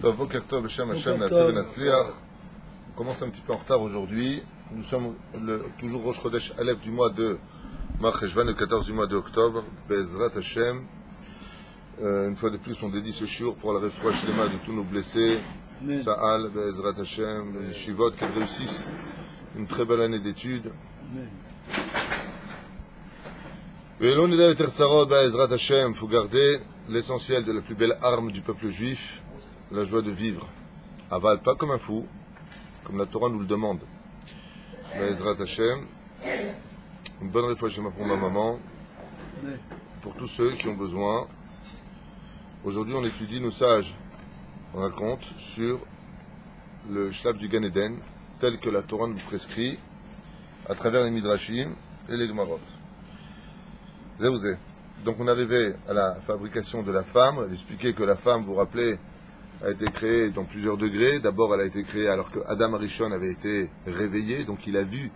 Boker Tov, Hashem, Hashem, Naaseh Venatzliach. On commence un petit peu en retard aujourd'hui. Nous sommes toujours Rosh Chodesh Aleph du mois de Mar Cheshvan, le 14 du mois d'octobre. Bezrat Hashem. Une fois de plus, on dédie ce shiur pour la réfoua shlema de tous nos blessés. Sa'al, Bezrat Hashem, les Shivot, qu'elles réussissent une très belle année d'études. Il faut garder l'essentiel de la plus belle arme du peuple juif, la joie de vivre. Aval, pas comme un fou, comme la Torah nous le demande. Be'ezrat Hashem, une bonne réflexion pour ma maman, pour tous ceux qui ont besoin. Aujourd'hui, on étudie nos sages. On raconte sur le shlaf du Gan Eden, tel que la Torah nous prescrit, à travers les Midrashim et les Gemarot. Zéouzé. Donc on arrivait à la fabrication de la femme. On a expliqué que la femme, vous vous rappelez, a été créée dans plusieurs degrés. D'abord, elle a été créée alors que Adam Arishon avait été réveillé, donc il a vu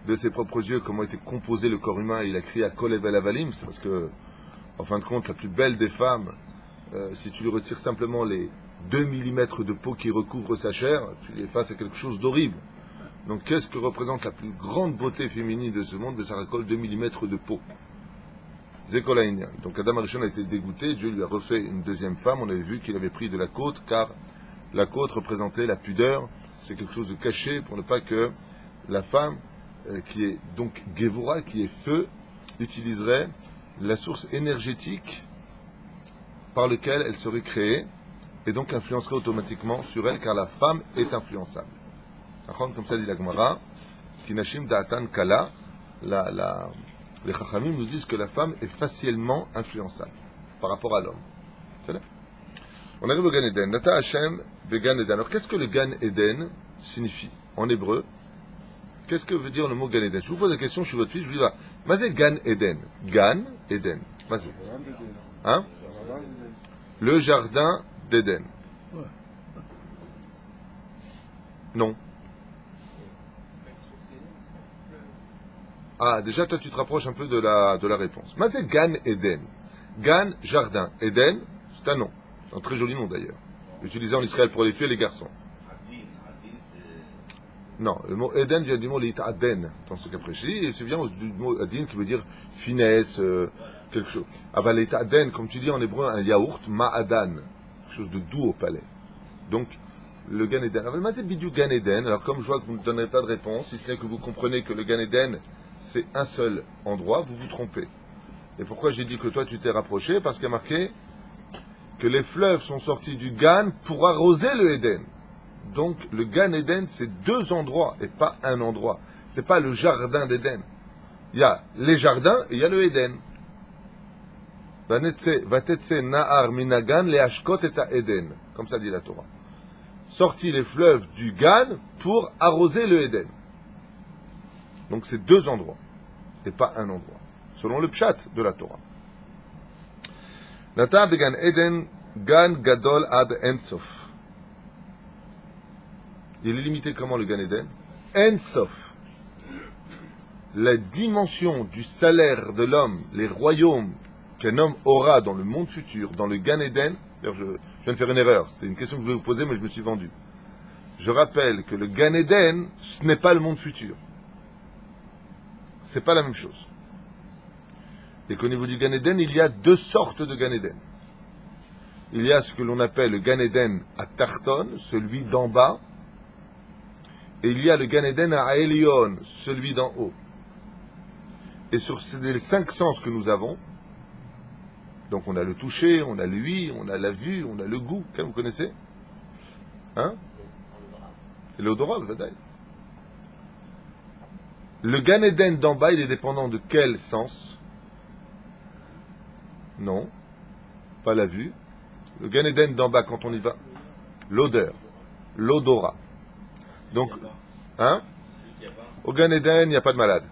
de ses propres yeux comment était composé le corps humain et il a crié à Kolev el Avalim. C'est parce que, en fin de compte, la plus belle des femmes, si tu lui retires simplement les 2 mm de peau qui recouvrent sa chair, tu les fasses à quelque chose d'horrible. Donc qu'est-ce que représente la plus grande beauté féminine de ce monde? Ça récolte 2 mm de peau. Zekolaïnien. Donc Adam Arishon a été dégoûté, Dieu lui a refait une deuxième femme, on avait vu qu'il avait pris de la côte, car la côte représentait la pudeur, c'est quelque chose de caché pour ne pas que la femme, qui est donc Gevura, qui est feu, utiliserait la source énergétique par laquelle elle serait créée, et donc influencerait automatiquement sur elle, car la femme est influençable. Comme ça dit la Gemara, Kinashim Da'atan Kala, les Chachamim nous disent que la femme est facilement influençable par rapport à l'homme. C'est là. On arrive au Gan Eden. Nata Hashem be Gan Eden. Alors qu'est-ce que le Gan Eden signifie en hébreu? Qu'est-ce que veut dire le mot Gan Eden? Je vous pose la question, je suis votre fils, je vous dis là. Mazé Gan Eden. Gan Eden. Mazé. Hein? Le jardin d'Éden. Non. Ah, déjà, toi, tu te rapproches un peu de la réponse. Mais c'est Gan Eden. Gan, jardin. Eden, c'est un nom. C'est un très joli nom, d'ailleurs. Utilisé en Israël pour les filles et les garçons. Non, le mot Eden vient du mot Aden, dans ce cas précis, et c'est bien du mot Adin qui veut dire finesse, quelque chose. Ah bah Aden, comme tu dis en hébreu, un yaourt, ma'adan, quelque chose de doux au palais. Donc, le Gan Eden. Alors, mais c'est bidou Gan Eden. Alors, comme je vois que vous ne donnerez pas de réponse, si ce n'est que vous comprenez que le Gan Eden, c'est un seul endroit, vous vous trompez. Et pourquoi j'ai dit que toi tu t'es rapproché? Parce qu'il y a marqué que les fleuves sont sortis du Gan pour arroser le Éden. Donc le Gan Eden, c'est 2 endroits et pas un endroit. C'est pas le jardin d'Éden. Il y a les jardins et il y a le Éden. Vatetse na'ar minagan le ashkot et à Éden. Comme ça dit la Torah. Sortis les fleuves du Gan pour arroser le Éden. Donc c'est 2 endroits, et pas un endroit, selon le pshat de la Torah. Nata de Gan Eden, Gan Gadol ad Ensof. Il est limité comment le Gan Eden? Ensof. La dimension du salaire de l'homme, les royaumes qu'un homme aura dans le monde futur, dans le Gan Eden. D'ailleurs, je viens de faire une erreur, c'était une question que je voulais vous poser, mais je me suis vendu. Je rappelle que le Gan Eden, ce n'est pas le monde futur. C'est pas la même chose. Et qu'au niveau du Gan Eden, il y a 2 sortes de Gan Eden. Il y a ce que l'on appelle le Gan Eden à Tarton, celui d'en bas, et il y a le Gan Eden à Elion, celui d'en haut. Et sur les 5 sens que nous avons, donc on a le toucher, on a l'ouïe, on a la vue, on a le goût, vous connaissez? Hein? Et l'odorat, le vadaï. Le Gan Eden d'en bas, il est dépendant de quel sens? Non, pas la vue. Le Gan Eden d'en bas, quand on y va, l'odeur, l'odorat. Donc, hein? Au Gan Eden, il n'y a pas de malade.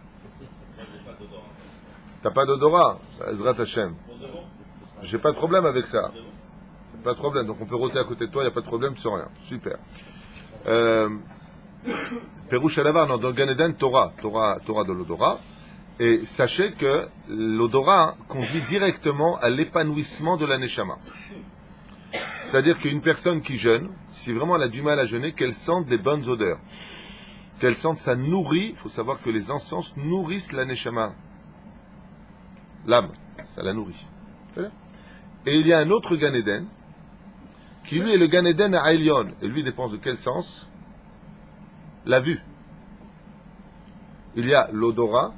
T'as pas d'odorat? Ezrat Hashem. J'ai pas de problème avec ça. Pas de problème. Donc on peut rôter à côté de toi, il n'y a pas de problème, tu sens rien. Super. Pérouche à l'avar, dans le Gan Eden, Torah de l'odorat. Et sachez que l'odorat conduit directement à l'épanouissement de la Neshama. C'est-à-dire qu'une personne qui jeûne, si vraiment elle a du mal à jeûner, qu'elle sente des bonnes odeurs. Qu'elle sente, ça nourrit, il faut savoir que les encens nourrissent la neshama. L'âme, ça la nourrit. Et il y a un autre Gan Eden, qui lui est le Gan Eden à Elyon. Et lui dépend de quel sens? La vue. Il y a l'odorat.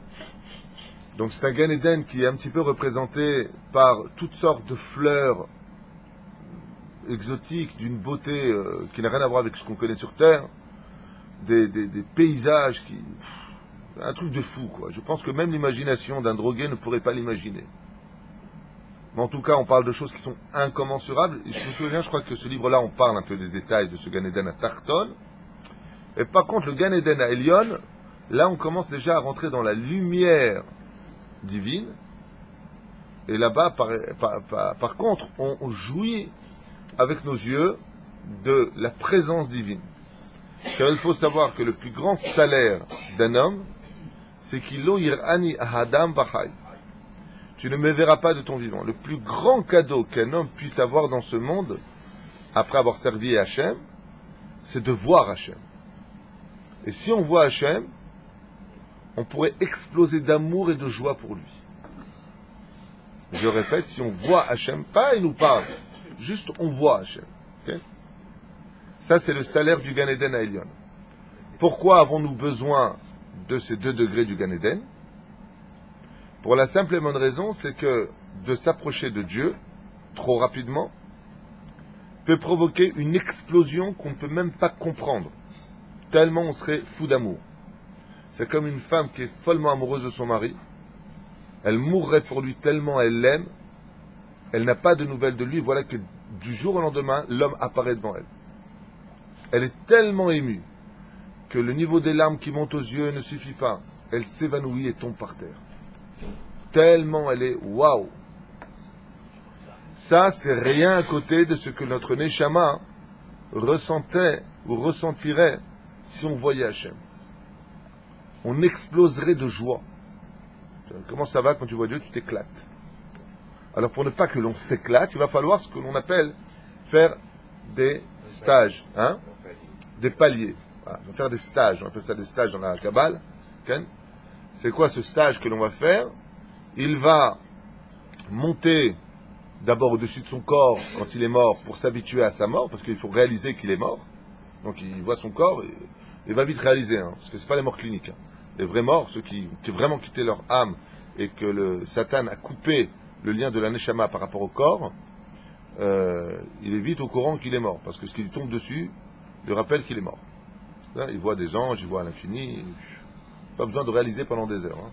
Donc c'est un Gan Eden qui est un petit peu représenté par toutes sortes de fleurs exotiques, d'une beauté qui n'a rien à voir avec ce qu'on connaît sur Terre. Des paysages qui... un truc de fou, quoi. Je pense que même l'imagination d'un drogué ne pourrait pas l'imaginer. Mais en tout cas, on parle de choses qui sont incommensurables. Et je me souviens, je crois que ce livre-là, on parle un peu des détails de ce Gan Eden à Tarton. Et par contre, le Gan Eden à Elyon, là, on commence déjà à rentrer dans la lumière divine. Et là-bas, par contre, on jouit avec nos yeux de la présence divine. Car il faut savoir que le plus grand salaire d'un homme, c'est qu'il lo yir'ani ahadam bachai. Tu ne me verras pas de ton vivant. Le plus grand cadeau qu'un homme puisse avoir dans ce monde, après avoir servi Hachem, c'est de voir Hachem. Et si on voit Hachem, on pourrait exploser d'amour et de joie pour lui. Je répète, si on voit Hachem, pas il nous parle, juste on voit Hachem. Okay? Ça, c'est le salaire du Gan Eden à Elyon. Pourquoi avons-nous besoin de ces 2 degrés du Gan Eden? Pour la simple et bonne raison, c'est que de s'approcher de Dieu, trop rapidement, peut provoquer une explosion qu'on ne peut même pas comprendre. Tellement on serait fou d'amour. C'est comme une femme qui est follement amoureuse de son mari. Elle mourrait pour lui tellement elle l'aime. Elle n'a pas de nouvelles de lui. Voilà que du jour au lendemain, l'homme apparaît devant elle. Elle est tellement émue que le niveau des larmes qui montent aux yeux ne suffit pas. Elle s'évanouit et tombe par terre. Tellement elle est waouh. Ça, c'est rien à côté de ce que notre Neshama ressentait ou ressentirait si on voyait Hachem. On exploserait de joie. Comment ça va quand tu vois Dieu, tu t'éclates. Alors pour ne pas que l'on s'éclate, il va falloir ce que l'on appelle faire des stages, hein, des paliers. Voilà, on va faire des stages, on appelle ça des stages dans la Kabbale. Okay. C'est quoi ce stage que l'on va faire? Il va monter d'abord au-dessus de son corps quand il est mort pour s'habituer à sa mort, parce qu'il faut réaliser qu'il est mort. Donc il voit son corps et il va vite réaliser, hein, parce que c'est pas les morts cliniques. Hein. Les vrais morts, ceux qui ont vraiment quitté leur âme et que le Satan a coupé le lien de la Neshama par rapport au corps, il est vite au courant qu'il est mort, parce que ce qui lui tombe dessus lui rappelle qu'il est mort. Là, il voit des anges, il voit à l'infini, pas besoin de réaliser pendant des heures. Hein.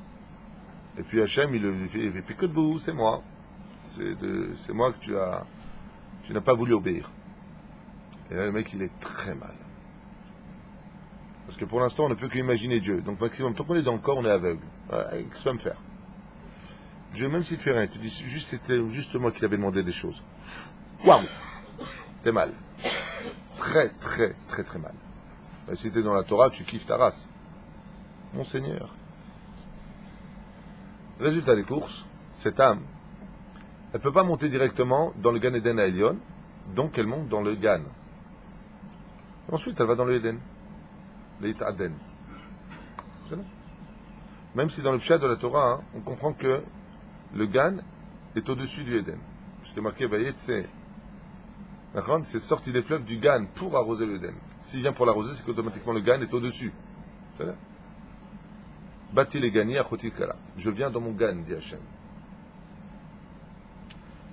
Et puis Hachem, il fait plus que de bout, c'est moi. C'est moi que tu n'as pas voulu obéir. Et là, le mec, il est très mal. Parce que pour l'instant, on ne peut qu'imaginer Dieu. Donc, maximum, tant qu'on est dans le corps, on est aveugle. Qu'est-ce que ça va me faire? Dieu, même si tu fais rien, tu dis c'était juste moi qui t'avais demandé des choses. Waouh! T'es mal. Très, très, très, très mal. Et si t'es dans la Torah, tu kiffes ta race. Mon Seigneur. Résultat des courses, cette âme, elle ne peut pas monter directement dans le Gan Eden à Elyon, donc elle monte dans le Gan. Ensuite, elle va dans le Eden. Le Aden. Même si dans le Pshat de la Torah, hein, on comprend que le Gan est au-dessus du Eden. Puisque marqué, c'est sorti des fleuves du Gan pour arroser le Eden. S'il vient pour l'arroser, c'est qu'automatiquement le Gan est au-dessus. Bati les Gani à Chotikala. Je viens dans mon Gan, dit Hachem.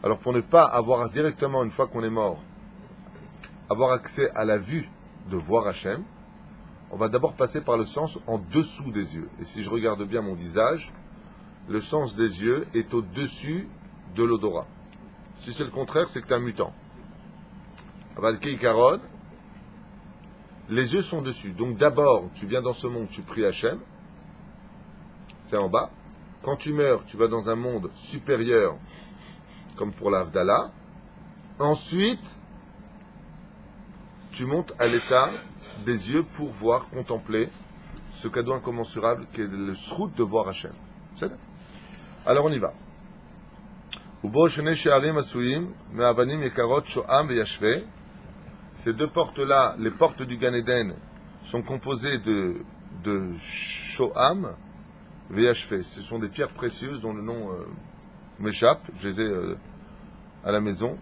Alors pour ne pas avoir directement, une fois qu'on est mort, avoir accès à la vue de voir Hachem, on va d'abord passer par le sens en dessous des yeux. Et si je regarde bien mon visage, le sens des yeux est au-dessus de l'odorat. Si c'est le contraire, c'est que tu es un mutant. Avalkei Karod, les yeux sont dessus. Donc d'abord, tu viens dans ce monde, tu pries Hachem, c'est en bas. Quand tu meurs, tu vas dans un monde supérieur, comme pour l'Avdallah. Ensuite, tu montes à l'état des yeux pour voir, contempler ce cadeau incommensurable qui est le srout de voir Hachem. Alors on y va. Ubo shene she'arim asuim me'avanim yekarot sho'am ve'yashve. Ces deux portes-là, les portes du Gan Eden, sont composées de sho'am ve'yashve. Ce sont des pierres précieuses dont le nom m'échappe. Je les ai à la maison.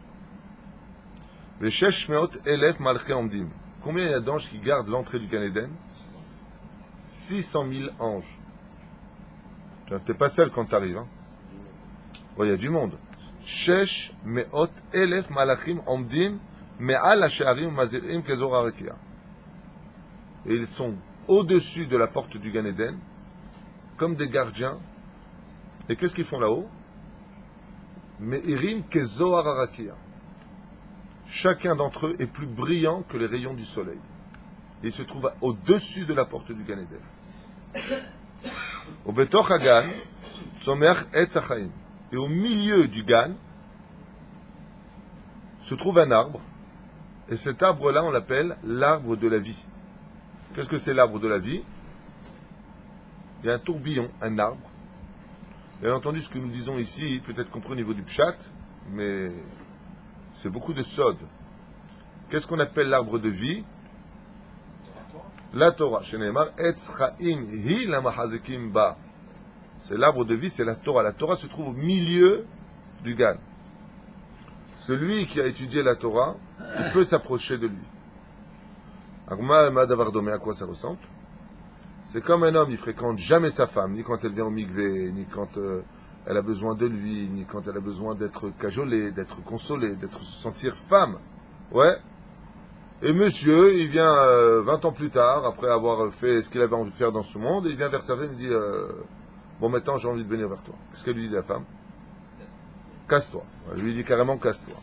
Ve'shesh me'ot elef malchei omdim. Combien il y a d'anges qui gardent l'entrée du Gan Eden? 600 000 anges. T'es pas seul quand t'arrives. Hein. Il y a du monde. Shesh me'ot elef malachim omdim me'al ha'she'arim mazirim kezor harakia. Et ils sont au-dessus de la porte du Gan Eden, comme des gardiens. Et qu'est-ce qu'ils font là-haut? Me'irim kezor harakia. Chacun d'entre eux est plus brillant que les rayons du soleil. Et il se trouve au-dessus de la porte du Gan Eden. Au Betoch Hagan, Somer Etz Hachaim. Et au milieu du Gan se trouve un arbre. Et cet arbre-là, on l'appelle l'arbre de la vie. Qu'est-ce que c'est l'arbre de la vie? Il y a un tourbillon, un arbre. Bien entendu, ce que nous disons ici, peut-être compris au niveau du pshat, mais c'est beaucoup de sod. Qu'est-ce qu'on appelle l'arbre de vie? La Torah. Sheneemar Etz Chaim hi la mahazekim ba. C'est l'arbre de vie, c'est la Torah. La Torah se trouve au milieu du Gan. Celui qui a étudié la Torah, il peut s'approcher de lui. Agma Madavar Domé, à quoi ça ressemble? C'est comme un homme, il fréquente jamais sa femme, ni quand elle vient au mikvé, ni quand elle a besoin de lui, ni quand elle a besoin d'être cajolée, d'être consolée, d'être se sentir femme. Ouais. Et monsieur, il vient 20 ans plus tard, après avoir fait ce qu'il avait envie de faire dans ce monde, et il vient vers sa femme et dit bon, maintenant j'ai envie de venir vers toi. Qu'est-ce qu'elle lui dit la femme? Casse-toi. Elle lui dit carrément casse-toi.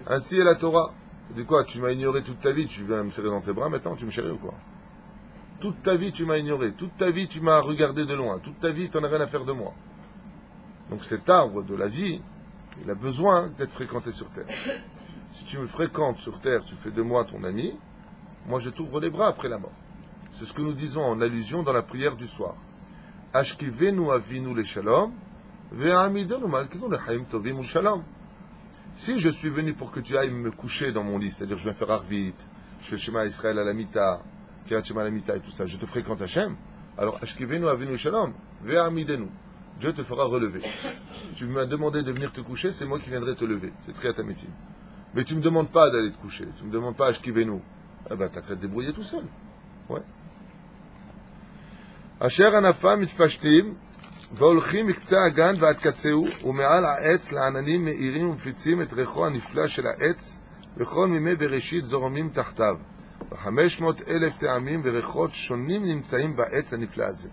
Ainsi est la Torah. Elle dit quoi? Tu m'as ignoré toute ta vie, tu viens me serrer dans tes bras, maintenant tu me chéris ou quoi? Toute ta vie tu m'as ignoré, toute ta vie tu m'as regardé de loin, toute ta vie tu n'en as rien à faire de moi. Donc cet arbre de la vie, il a besoin d'être fréquenté sur terre. Si tu me fréquentes sur terre, tu fais de moi ton ami, moi je t'ouvre les bras après la mort. C'est ce que nous disons en allusion dans la prière du soir. Ashkivenu avinu le shalom, ve'amidenu malkinu le chaim tovim ul shalom. Si je suis venu pour que tu ailles me coucher dans mon lit, c'est-à-dire je viens faire Arvit, je fais le Shema Israël à la Mita, Kirat Shema à la Mita et tout ça, je te fréquente Hachem, alors Ashkivenu avinu le shalom, ve'amidenu. Dieu te fera relever. Tu m'as demandé de venir te coucher, c'est moi qui viendrai te lever. C'est très atamétim. Mais tu ne me demandes pas d'aller te coucher. Tu ne me demandes pas Ashkivenu. Eh ben, t'as qu'à te débrouiller tout seul. Ouais. Asher anafam mitpashtim, והולכים מקצה הגן ועד קצהו, ומעל העץ לעננים מאירים ומפיצים את ריחו הנפלא של העץ, וכל מימי בראשית זורמים תחתיו. ו500,000 טעמים וריחות שונים נמצאים בעץ הנפלא הזה.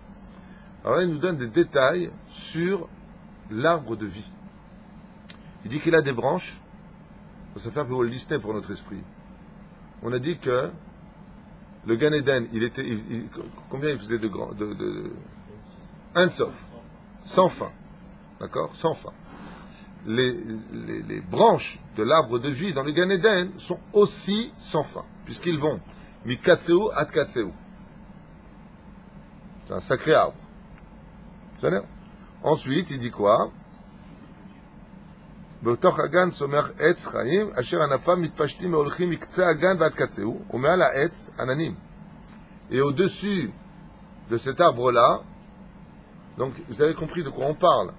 Alors là, il nous donne des détails sur l'arbre de vie. Il dit qu'il a des branches. Ça fait un peu Walt Disney pour notre esprit. On a dit que le Gan Eden, combien il faisait de grand, un sof, sans fin, d'accord, sans fin. Les branches de l'arbre de vie dans le Gan Eden sont aussi sans fin, puisqu'ils vont mi katseu ad katseu. C'est un sacré arbre. Ensuite, il dit quoi? בתוך הגן צומח עץ חיים, אשר ענפיו מתפשטים והולכים מקצה הגן ועד קצהו, ומעל העץ עננים. Et au-dessus de cet arbre-là, donc vous avez compris de quoi on parle.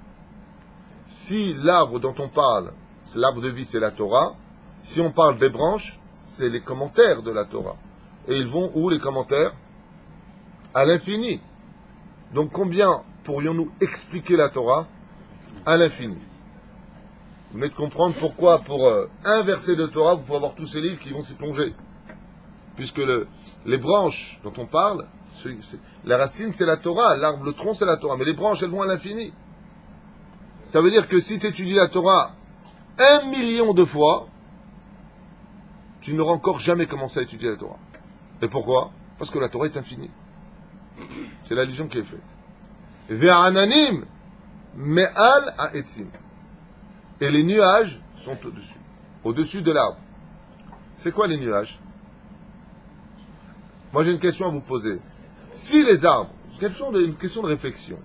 Si l'arbre dont on parle, c'est l'arbre de vie, c'est la Torah, si on parle des branches, c'est les commentaires de la Torah. Et ils vont où les commentaires? À l'infini. Donc combien pourrions-nous expliquer la Torah? À l'infini. Vous venez de comprendre pourquoi, pour un verset de Torah, vous pouvez avoir tous ces livres qui vont s'y plonger. Puisque les branches dont on parle, la racine c'est la Torah, l'arbre, le tronc c'est la Torah, mais les branches elles vont à l'infini. Ça veut dire que si tu étudies la Torah 1 million de fois, tu n'auras encore jamais commencé à étudier la Torah. Et pourquoi? Parce que la Torah est infinie. C'est l'allusion qui est faite. Ve'ananim me'al ha'etzim. Et les nuages sont au-dessus. Au-dessus de l'arbre. C'est quoi les nuages? Moi j'ai une question à vous poser. Si les arbres, une question de réflexion,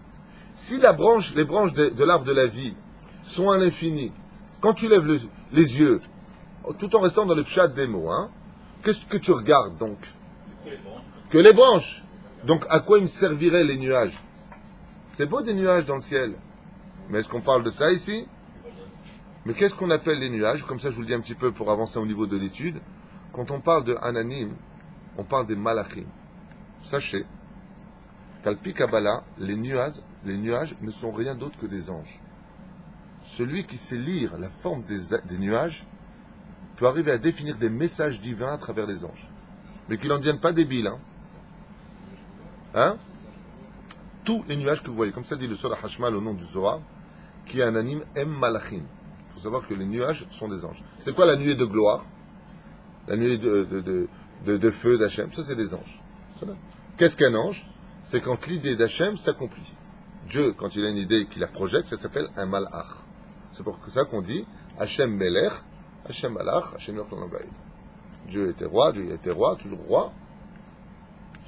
si les branches de l'arbre de la vie sont à l'infini. Quand tu lèves les yeux, tout en restant dans le pshat des mots, hein, qu'est-ce que tu regardes donc? Que les branches. Donc à quoi ils me serviraient les nuages? C'est beau des nuages dans le ciel. Mais est-ce qu'on parle de ça ici? Mais qu'est-ce qu'on appelle les nuages? Comme ça je vous le dis un petit peu pour avancer au niveau de l'étude. Quand on parle de Ananim, on parle des Malachim. Sachez qu'Alpi Kabbalah, les nuages ne sont rien d'autre que des anges. Celui qui sait lire la forme des nuages peut arriver à définir des messages divins à travers les anges. Mais qu'il n'en devienne pas débile. Hein? Tous les nuages que vous voyez, comme ça dit le Solah Hashmal au nom du Zohar, qui est un anime M Malachim. Il faut savoir que les nuages sont des anges. C'est quoi la nuée de gloire? La nuée de feu d'Hachem, ça c'est des anges. Voilà. Qu'est-ce qu'un ange? C'est quand l'idée d'Hachem s'accomplit. Dieu, quand il a une idée et qu'il la projette, ça s'appelle un malach. C'est pour ça qu'on dit Hachem Melech, Hachem Malach, Hachem Yorton. Dieu était roi, Dieu était roi, toujours roi.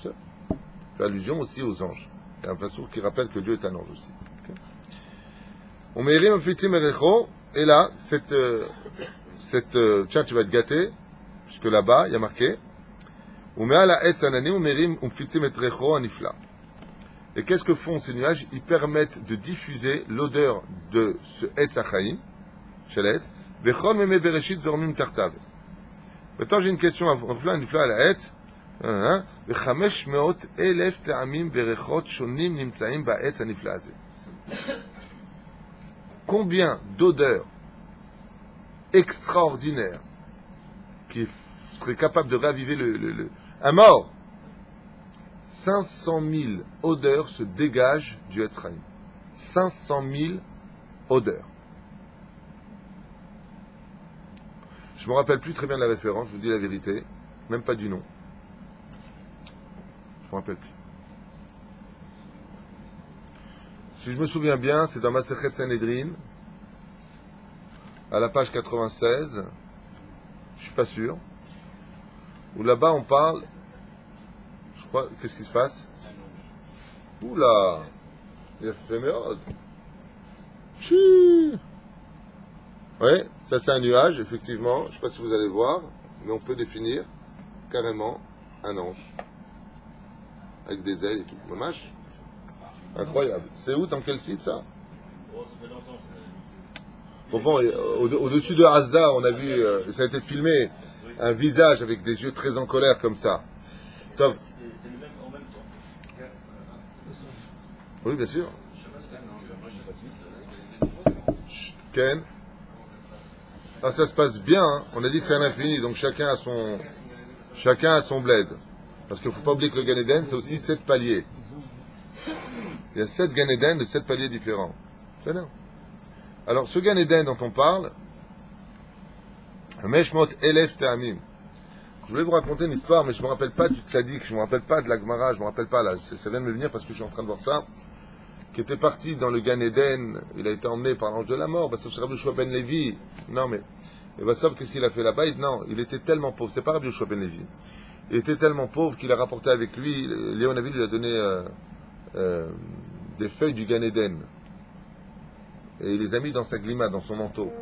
Ça. Fait allusion aussi aux anges. Il y a un passage qui rappelle que Dieu est un ange aussi. On mérite un fitim erecho, et là, tiens, tu vas être gâté, puisque là-bas, il y a marqué et qu'est-ce que font ces nuages? Ils permettent de diffuser l'odeur de ce Etz Hachaim, chez l'Etz, Bechol Meme Bereshit Zormim Tartav. Maintenant, j'ai une question à Nifla à la Etz. Combien d'odeurs extraordinaires qui seraient capables de raviver un mort? 500 000 odeurs se dégagent du Etz Chaim. 500 000 odeurs. Je ne me rappelle plus très bien de la référence, je vous dis la vérité, même pas du nom. Je ne me rappelle plus. Si je me souviens bien, c'est dans Masechet Sanhedrin, à la page 96, je suis pas sûr, où là-bas on parle, je crois, qu'est-ce qui se passe? Oula, il a fait merde. Oui, ça c'est un nuage, effectivement, je ne sais pas si vous allez voir, mais on peut définir carrément un ange, avec des ailes et tout, dommage. Incroyable. C'est où, dans quel site ça? Bon, au-dessus de Hazza, on a vu, ça a été filmé, un visage avec des yeux très en colère comme ça. Top. C'est le même en même temps. Oui, bien sûr. Ken. Ah, ça se passe bien, hein. On a dit que c'est un infini, donc chacun a son bled. Parce qu'il ne faut pas oublier que le Gan Eden, c'est aussi 7 paliers. Il y a 7 Gan Eden de 7 paliers différents. C'est bien. Alors, ce Gan Eden dont on parle, Meshmot Elef Te'amim. Je voulais vous raconter une histoire, mais je ne me rappelle pas du Tzadik, je ne me rappelle pas de la Gemara, je ne me rappelle pas là. Ça vient de me venir parce que je suis en train de voir ça. Qui était parti dans le Gan Eden, il a été emmené par l'ange de la mort. Bassov c'est Rabbi Yoshua ben Levi. Non, mais Bassov, qu'est-ce qu'il a fait là-bas? Non, il était tellement pauvre. C'est pas Rabbi Yoshua ben Levi. Il était tellement pauvre qu'il a rapporté avec lui. Léon Navi lui a donné des feuilles du Gan Eden. Et il les a mis dans sa glima, dans son manteau.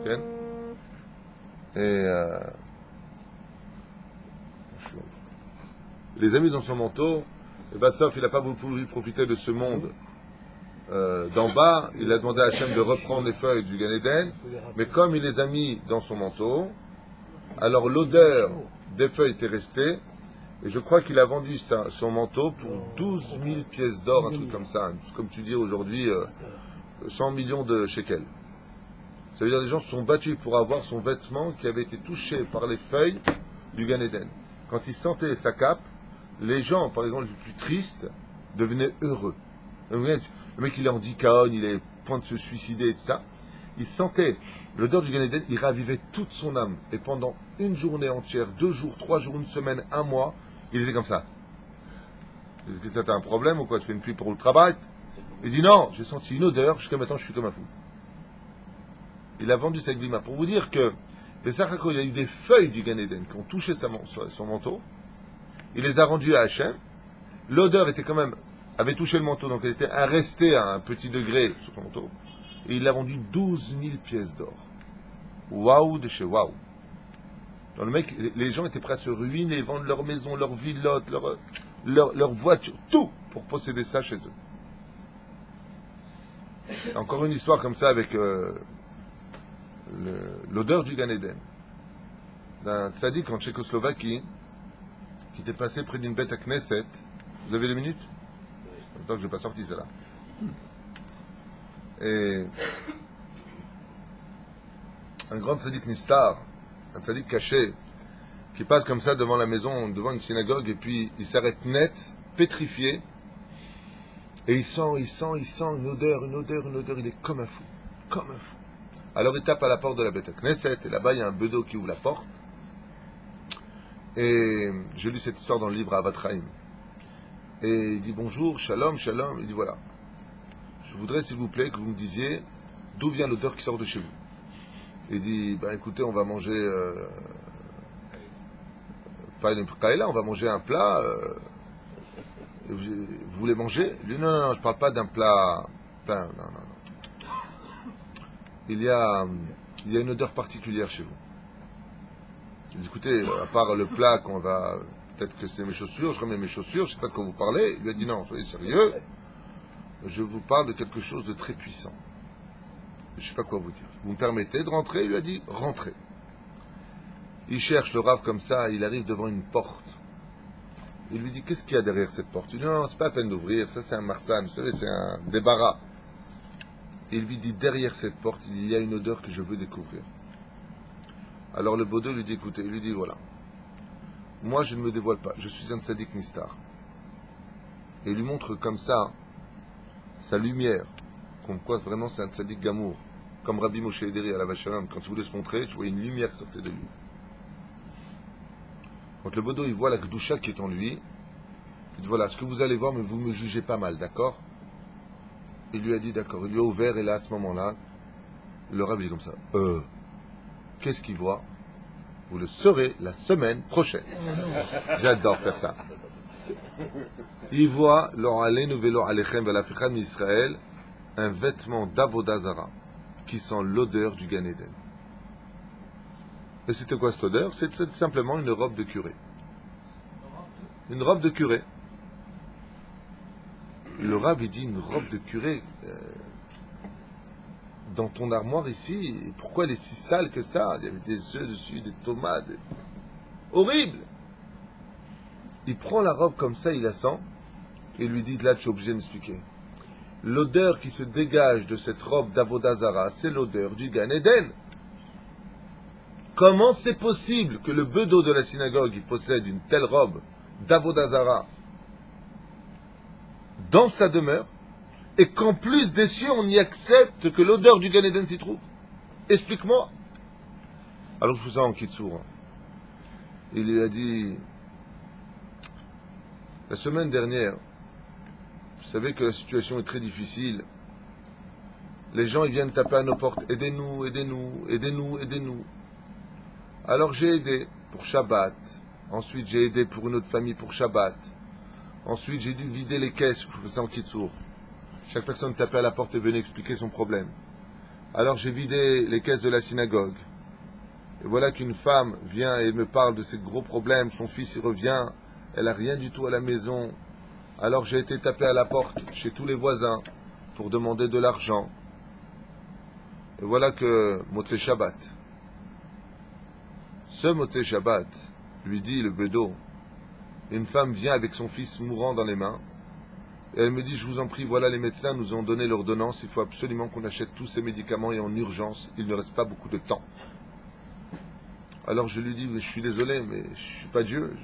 Okay? Et il les a mis dans son manteau. Et Bassov, il n'a pas voulu profiter de ce monde d'en bas. Il a demandé à Hachem de reprendre les feuilles du Gan Eden. Mais comme il les a mis dans son manteau, alors l'odeur des feuilles était restée. Et je crois qu'il a vendu son manteau pour 12 000 pièces d'or, un truc comme ça. Comme tu dis aujourd'hui, 100 millions de shekels. Ça veut dire que les gens se sont battus pour avoir son vêtement qui avait été touché par les feuilles du Gan Eden. Quand ils sentaient sa cape, les gens, par exemple, les plus tristes, devenaient heureux. Le mec, il est en dicaone, il est point de se suicider et tout ça. Il sentait l'odeur du Gan Eden, il ravivait toute son âme. Et pendant une journée entière, 2 jours, 3 jours, une semaine, 1 mois, il était comme ça. Est-ce que ça t'as un problème ou quoi? Tu fais une pluie pour le travail? Il dit non, j'ai senti une odeur, jusqu'à maintenant je suis comme un fou. Il a vendu sa glima. Pour vous dire que il y a eu des feuilles du Gan Eden qui ont touché son manteau. Il les a rendues à Hachem. L'odeur était quand même, avait touché le manteau, donc elle était restée à un petit degré sur son manteau. Et il a vendu 12 000 pièces d'or. Waouh de chez waouh. Dans le mec, les gens étaient prêts à se ruiner, vendre leur maison, leur villotte, leur voiture, tout pour posséder ça chez eux. Encore une histoire comme ça avec l'odeur du Gan Eden. D'un tzaddik en Tchécoslovaquie qui était passé près d'une bête à Knesset. Vous avez 2 minutes? Tant que je n'ai pas sorti celle-là. Et un grand tzaddik nistar, un tzaddik caché, qui passe comme ça devant la maison, devant une synagogue, et puis il s'arrête net, pétrifié, et il sent une odeur, il est comme un fou, comme un fou. Alors il tape à la porte de la bête à Knesset, et là-bas il y a un bedeau qui ouvre la porte, et j'ai lu cette histoire dans le livre Avat Chaim. Et il dit bonjour, shalom, shalom. Il dit voilà, je voudrais s'il vous plaît que vous me disiez d'où vient l'odeur qui sort de chez vous. Il dit ben écoutez, on va manger pas une kaila, on va manger un plat. Vous voulez manger? Il dit non, je parle pas d'un plat. Non. Il y a une odeur particulière chez vous. Il dit écoutez, à part le plat qu'on va. Peut-être que c'est mes chaussures, je remets mes chaussures, je ne sais pas de quoi vous parlez. Il lui a dit non, soyez sérieux, je vous parle de quelque chose de très puissant. Je ne sais pas quoi vous dire. Vous me permettez de rentrer? Il lui a dit rentrez. Il cherche le Rav comme ça, il arrive devant une porte. Il lui dit qu'est-ce qu'il y a derrière cette porte? Il dit non, c'est pas la peine d'ouvrir, ça c'est un marsan, vous savez, c'est un débarras. Il lui dit derrière cette porte, il y a une odeur que je veux découvrir. Alors le Bodo lui dit écoutez, il lui dit voilà. Moi, je ne me dévoile pas. Je suis un tzaddik nistar. Et il lui montre comme ça sa lumière. Comme quoi, vraiment, c'est un tzaddik gamour. Comme Rabbi Moshe Ederi à la Vachalom. Quand il voulait se montrer, tu vois une lumière qui sortait de lui. Quand le Bodo, il voit la Kedusha qui est en lui, il dit voilà, ce que vous allez voir, mais vous ne me jugez pas mal, d'accord? Il lui a dit d'accord. Il lui a ouvert, et là, à ce moment-là, le Rabbi dit comme ça qu'est-ce qu'il voit? Vous le saurez la semaine prochaine. J'adore faire ça. Il voit Israël un vêtement d'Avodazara qui sent l'odeur du Gan Eden. Et c'était quoi cette odeur? C'est simplement une robe de curé. Une robe de curé. Le Rav il dit une robe de curé dans ton armoire ici, pourquoi elle est si sale que ça? Il y avait des œufs dessus, des tomates. Horrible! Il prend la robe comme ça, il la sent, et lui dit, là, je suis obligé de m'expliquer. L'odeur qui se dégage de cette robe d'Avodazara, c'est l'odeur du Gan Eden. Comment c'est possible que le bedeau de la synagogue, il possède une telle robe d'Avodazara dans sa demeure, et qu'en plus des cieux, on y accepte que l'odeur du Gan Eden s'y trouve? Explique-moi. Alors je fais ça en kitsour. Il lui a dit, la semaine dernière, vous savez que la situation est très difficile. Les gens, ils viennent taper à nos portes. Aidez-nous, aidez-nous, aidez-nous, aidez-nous. Alors j'ai aidé pour Shabbat. Ensuite, j'ai aidé pour une autre famille pour Shabbat. Ensuite, j'ai dû vider les caisses. Je fais ça en kitsour. Chaque personne tapait à la porte et venait expliquer son problème. Alors j'ai vidé les caisses de la synagogue. Et voilà qu'une femme vient et me parle de ses gros problèmes. Son fils y revient. Elle n'a rien du tout à la maison. Alors j'ai été taper à la porte chez tous les voisins pour demander de l'argent. Et voilà que Motzei Shabbat. Ce Motzei Shabbat lui dit le bedeau. Une femme vient avec son fils mourant dans les mains. Et elle me dit, je vous en prie, voilà les médecins nous ont donné l'ordonnance, il faut absolument qu'on achète tous ces médicaments et en urgence, il ne reste pas beaucoup de temps. Alors je lui dis, je suis désolé, mais je ne suis pas Dieu,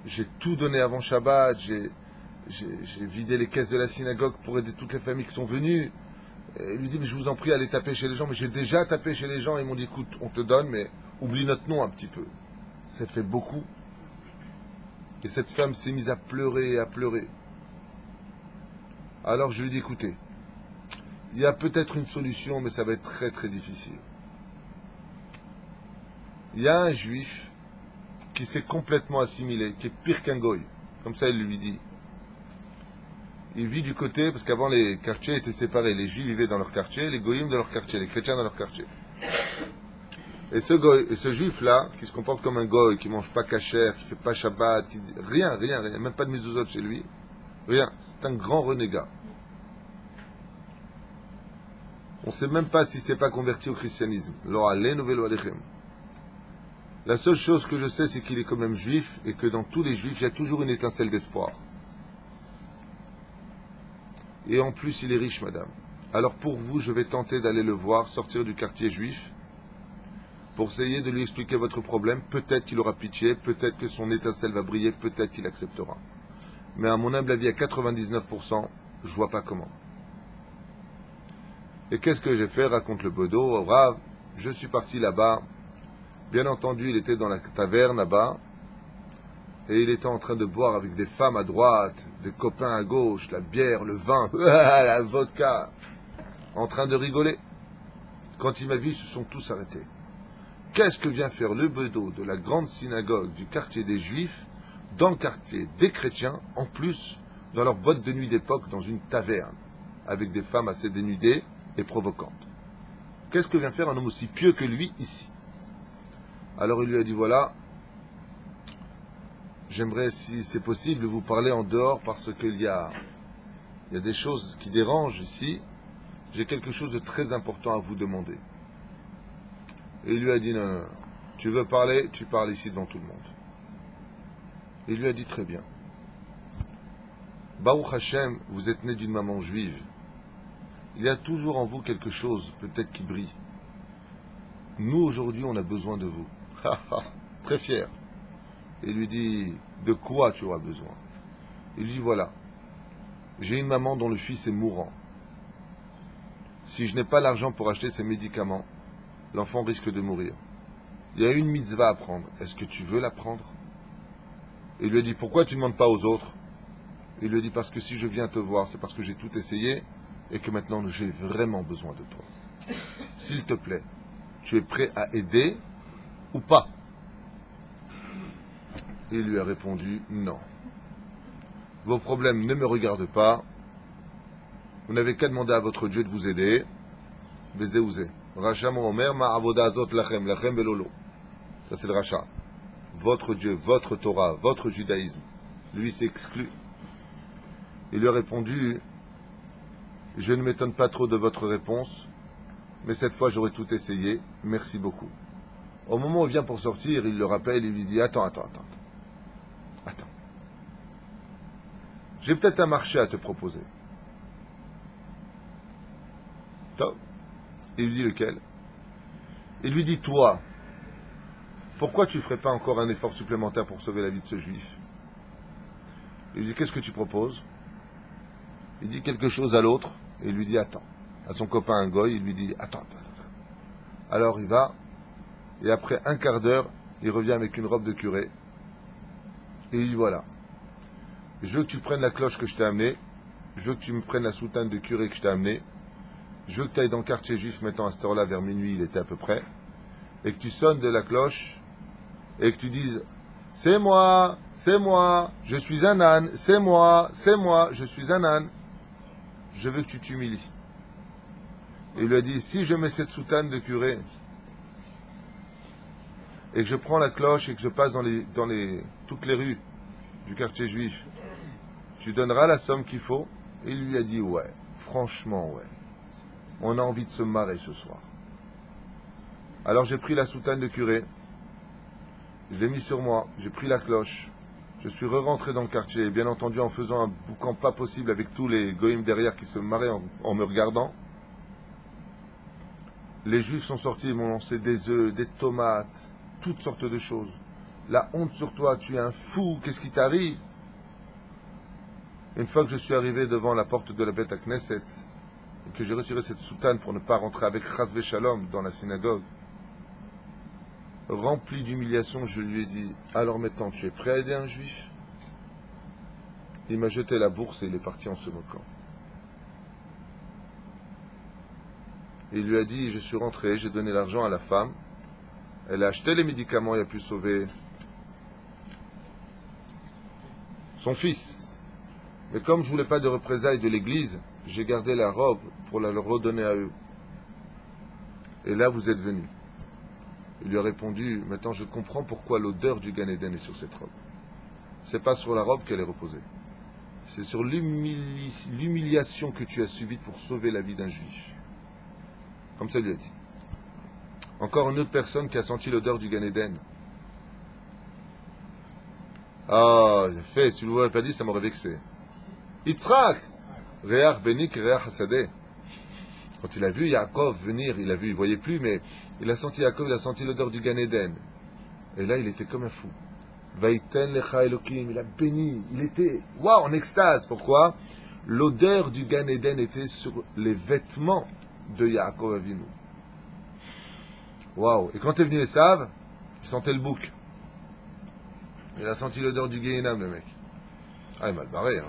j'ai tout donné avant Shabbat, j'ai vidé les caisses de la synagogue pour aider toutes les familles qui sont venues. Et il lui dit, mais je vous en prie, allez taper chez les gens, mais j'ai déjà tapé chez les gens, et ils m'ont dit, écoute, on te donne, mais oublie notre nom un petit peu. Ça fait beaucoup. Et cette femme s'est mise à pleurer et à pleurer. Alors je lui dis, écoutez, il y a peut-être une solution, mais ça va être très très difficile. Il y a un juif qui s'est complètement assimilé, qui est pire qu'un goy. Comme ça, il lui dit. il vit du côté, parce qu'avant les quartiers étaient séparés. Les juifs vivaient dans leur quartier, les goïms dans leur quartier, les chrétiens dans leur quartier. Et ce juif-là, qui se comporte comme un goy, qui mange pas kasher, qui fait pas shabbat, rien, même pas de mezuzot chez lui, rien. C'est un grand renégat. On ne sait même pas s'il s'est pas converti au christianisme. La seule chose que je sais, c'est qu'il est quand même juif, et que dans tous les juifs, il y a toujours une étincelle d'espoir. Et en plus, il est riche, madame. Alors pour vous, je vais tenter d'aller le voir, sortir du quartier juif, pour essayer de lui expliquer votre problème. Peut-être qu'il aura pitié, peut-être que son étincelle va briller, peut-être qu'il acceptera. Mais à mon humble avis, à 99%, je vois pas comment. Et qu'est-ce que j'ai fait? Raconte le bedeau. Rav, je suis parti là-bas. Bien entendu, il était dans la taverne là-bas. Et il était en train de boire avec des femmes à droite, des copains à gauche, la bière, le vin, la vodka, en train de rigoler. Quand il m'a vu, ils se sont tous arrêtés. Qu'est-ce que vient faire le bedeau de la grande synagogue du quartier des Juifs, dans le quartier des chrétiens, en plus, dans leur boîte de nuit d'époque, dans une taverne, avec des femmes assez dénudées et provocantes? Qu'est-ce que vient faire un homme aussi pieux que lui ici? Alors il lui a dit, voilà, j'aimerais, si c'est possible, vous parler en dehors, parce qu'il y a des choses qui dérangent ici. J'ai quelque chose de très important à vous demander. Et il lui a dit, non, tu veux parler, tu parles ici devant tout le monde. Il lui a dit, très bien. Baruch Hashem, vous êtes né d'une maman juive. Il y a toujours en vous quelque chose, peut-être qui brille. Nous, aujourd'hui, on a besoin de vous. Très fier. Il lui dit, de quoi tu auras besoin? Il lui dit, voilà, j'ai une maman dont le fils est mourant. Si je n'ai pas l'argent pour acheter ses médicaments, l'enfant risque de mourir. Il y a une mitzvah à prendre. Est-ce que tu veux la prendre? Il lui a dit, pourquoi tu ne demandes pas aux autres? Il lui a dit, parce que si je viens te voir, c'est parce que j'ai tout essayé et que maintenant j'ai vraiment besoin de toi. S'il te plaît, tu es prêt à aider ou pas? Il lui a répondu, non. Vos problèmes ne me regardent pas. Vous n'avez qu'à demander à votre Dieu de vous aider. Bezéouzé. Racha Omer ma avoda azot lachem, lachem belolo. Ça c'est le Racha. Votre Dieu, votre Torah, votre judaïsme. Lui s'est exclu. Il lui a répondu, je ne m'étonne pas trop de votre réponse, mais cette fois j'aurais tout essayé. Merci beaucoup. Au moment où il vient pour sortir, il le rappelle, il lui dit, attends. J'ai peut-être un marché à te proposer. Top. Il lui dit lequel? Il lui dit, toi, pourquoi tu ne ferais pas encore un effort supplémentaire pour sauver la vie de ce juif? Il lui dit, qu'est-ce que tu proposes? Il dit quelque chose à l'autre, et il lui dit, attends. À son copain un goy, il lui dit, attends. Alors il va, et après un quart d'heure, il revient avec une robe de curé, et il dit, voilà, je veux que tu prennes la cloche que je t'ai amenée, je veux que tu me prennes la soutane de curé que je t'ai amenée, je veux que tu ailles dans le quartier juif maintenant à cette heure-là, vers minuit, il était à peu près, et que tu sonnes de la cloche, et que tu dises, c'est moi, je suis un âne, c'est moi, je suis un âne. Je veux que tu t'humilies. Et il lui a dit, si je mets cette soutane de curé, et que je prends la cloche et que je passe dans toutes les rues du quartier juif, tu donneras la somme qu'il faut? Et il lui a dit, ouais, franchement, ouais. On a envie de se marrer ce soir. Alors j'ai pris la soutane de curé, je l'ai mis sur moi, j'ai pris la cloche, je suis re-rentré dans le quartier, et bien entendu en faisant un boucan pas possible avec tous les goïms derrière qui se marraient en me regardant. Les juifs sont sortis, ils m'ont lancé des œufs, des tomates, toutes sortes de choses. La honte sur toi, tu es un fou, qu'est-ce qui t'arrive? Une fois que je suis arrivé devant la porte de la Beth Knesset, et que j'ai retiré cette soutane pour ne pas rentrer avec Chas Shalom dans la synagogue, rempli d'humiliation, je lui ai dit, alors maintenant tu es prêt à aider un juif? Il m'a jeté la bourse et il est parti en se moquant. Et il lui a dit, je suis rentré, j'ai donné l'argent à la femme, elle a acheté les médicaments et a pu sauver son fils. Mais comme je voulais pas de représailles de l'église, j'ai gardé la robe pour la leur redonner à eux. Et là, vous êtes venus. Il lui a répondu, maintenant je comprends pourquoi l'odeur du Gan Eden est sur cette robe. C'est pas sur la robe qu'elle est reposée. C'est sur l'humiliation que tu as subie pour sauver la vie d'un juif. Comme ça, il lui a dit. Encore une autre personne qui a senti l'odeur du Gan Eden. Ah, il a fait, si vous ne l'avez pas dit, ça m'aurait vexé. Yitzhak, Reach Benik, Reach Hasadeh. Quand il a vu Yaakov venir, il ne voyait plus, mais il a senti Yaakov, il a senti l'odeur du Gan Eden. Et là, il était comme un fou. Vaïten lecha Elokim, il a béni, il était, waouh, en extase. Pourquoi? L'odeur du Gan Eden était sur les vêtements de Yaakov Avinu. Waouh. Et quand est venu Esav, il sentait le bouc. Il a senti l'odeur du Gehinam, le mec. Ah, il est mal barré, hein.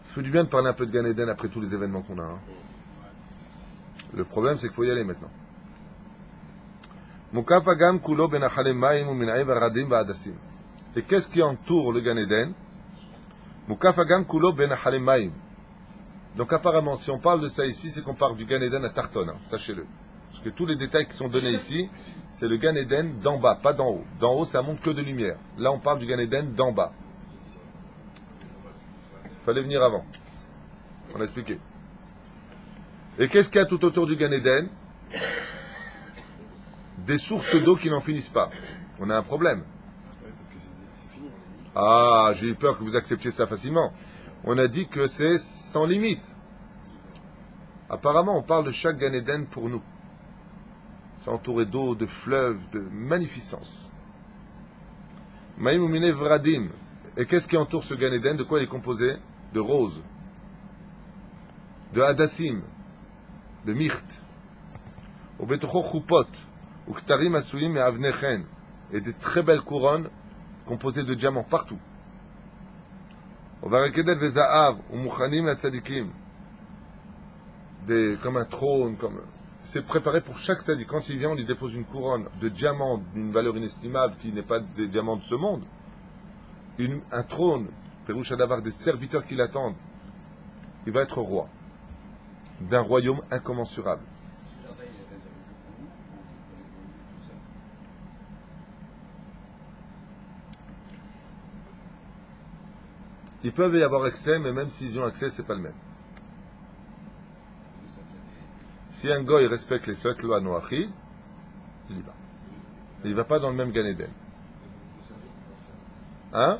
Ça fait du bien de parler un peu de Gan Eden après tous les événements qu'on a, hein. Le problème, c'est qu'il faut y aller maintenant. Et qu'est-ce qui entoure le Gan Eden? Donc apparemment, si on parle de ça ici, c'est qu'on parle du Gan Eden à Tarton, hein, sachez-le. Parce que tous les détails qui sont donnés ici, c'est le Gan Eden d'en bas, pas d'en haut. D'en haut, ça montre que de lumière. Là, on parle du Gan Eden d'en bas. Il fallait venir avant. On a expliqué. Et qu'est-ce qu'il y a tout autour du Gan Eden? Des sources d'eau qui n'en finissent pas. On a un problème. Ah, j'ai eu peur que vous acceptiez ça facilement. On a dit que c'est sans limite. Apparemment, on parle de chaque Gan Eden pour nous. C'est entouré d'eau, de fleuves, de magnificence. Maïm Umine Vradim. Et qu'est-ce qui entoure ce Gan Eden? De quoi il est composé? De roses, de hadassim, de myrte, au betocho chupot, ou ktarim asuim et avnechen, et des très belles couronnes composées de diamants partout. Au varekedel vezaav, ou muchanim la tzadikim, comme un trône, comme c'est préparé pour chaque tzaddik. Quand il vient, on lui dépose une couronne de diamants d'une valeur inestimable qui n'est pas des diamants de ce monde. Un trône, Péroucha d'avoir des serviteurs qui l'attendent. Il va être roi d'un royaume incommensurable. Ils peuvent y avoir accès, mais même s'ils y ont accès, c'est pas le même. Si un goy respecte les 7 lois noachi, il y va. Mais il ne va pas dans le même Gan Eden. Hein?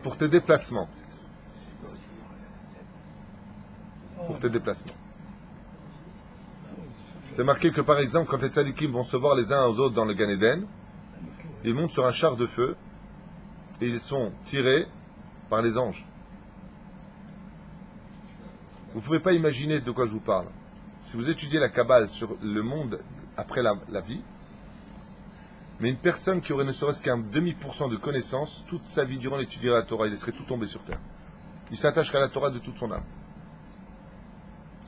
Pour tes déplacements. Pour tes déplacements. C'est marqué que par exemple, quand les tzadikim vont se voir les uns aux autres dans le Gan Eden, ils montent sur un char de feu et ils sont tirés par les anges. Vous ne pouvez pas imaginer de quoi je vous parle. Si vous étudiez la Kabbale sur le monde après la vie, mais une personne qui aurait ne serait-ce qu'un demi% de connaissance, toute sa vie durant l'étude de la Torah, il laisserait tout tomber sur terre. Il s'attacherait à la Torah de toute son âme.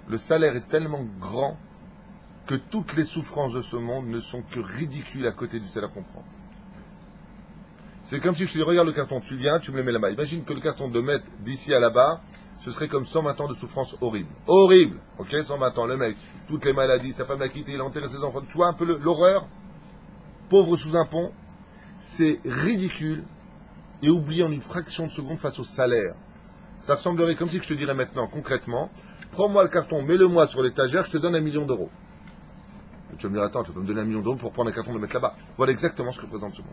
Le salaire est tellement grand que toutes les souffrances de ce monde ne sont que ridicules à côté du salaire qu'on prend. C'est comme si je te dis, regarde le carton, tu viens, tu me le mets là-bas. Imagine que le carton de mettre d'ici à là-bas, ce serait comme 120 ans de souffrance horrible. Horrible! Ok, 120 ans, le mec, toutes les maladies, sa femme a quitté, il a enterré ses enfants. Tu vois un peu l'horreur? Pauvre sous un pont. C'est ridicule et oublié en une fraction de seconde face au salaire. Ça semblerait comme si je te dirais maintenant, concrètement, prends-moi le carton, mets-le-moi sur l'étagère, je te donne 1 million d'euros. Et tu vas me dire, attends, tu vas me donner 1 million d'euros pour prendre un carton et le mettre là-bas. Voilà exactement ce que représente ce monde.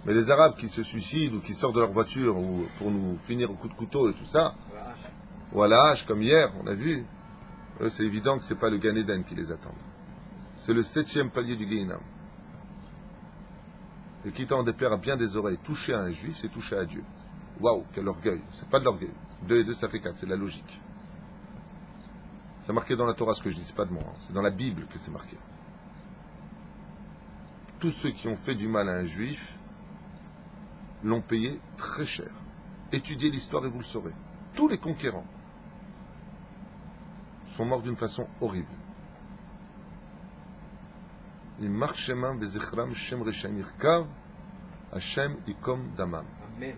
Mais les Arabes qui se suicident ou qui sortent de leur voiture ou pour nous finir au coup de couteau et tout ça, ou à la hache comme hier, on a vu, eux, c'est évident que ce n'est pas le Gan Eden qui les attend. C'est le 7e palier du Gehinam. Et quitte à en déplaire à bien des oreilles, toucher à un juif, c'est toucher à Dieu. Waouh, quel orgueil. C'est pas de l'orgueil. 2 et 2, ça fait 4, c'est de la logique. C'est marqué dans la Torah ce que je dis, c'est pas de moi. C'est dans la Bible que c'est marqué. Tous ceux qui ont fait du mal à un juif l'ont payé très cher. Étudiez l'histoire et vous le saurez. tous les conquérants sont morts d'une façon horrible. Ymach shemam vezichram shem reshaim yirkav, Hashem ikom damam. Amen.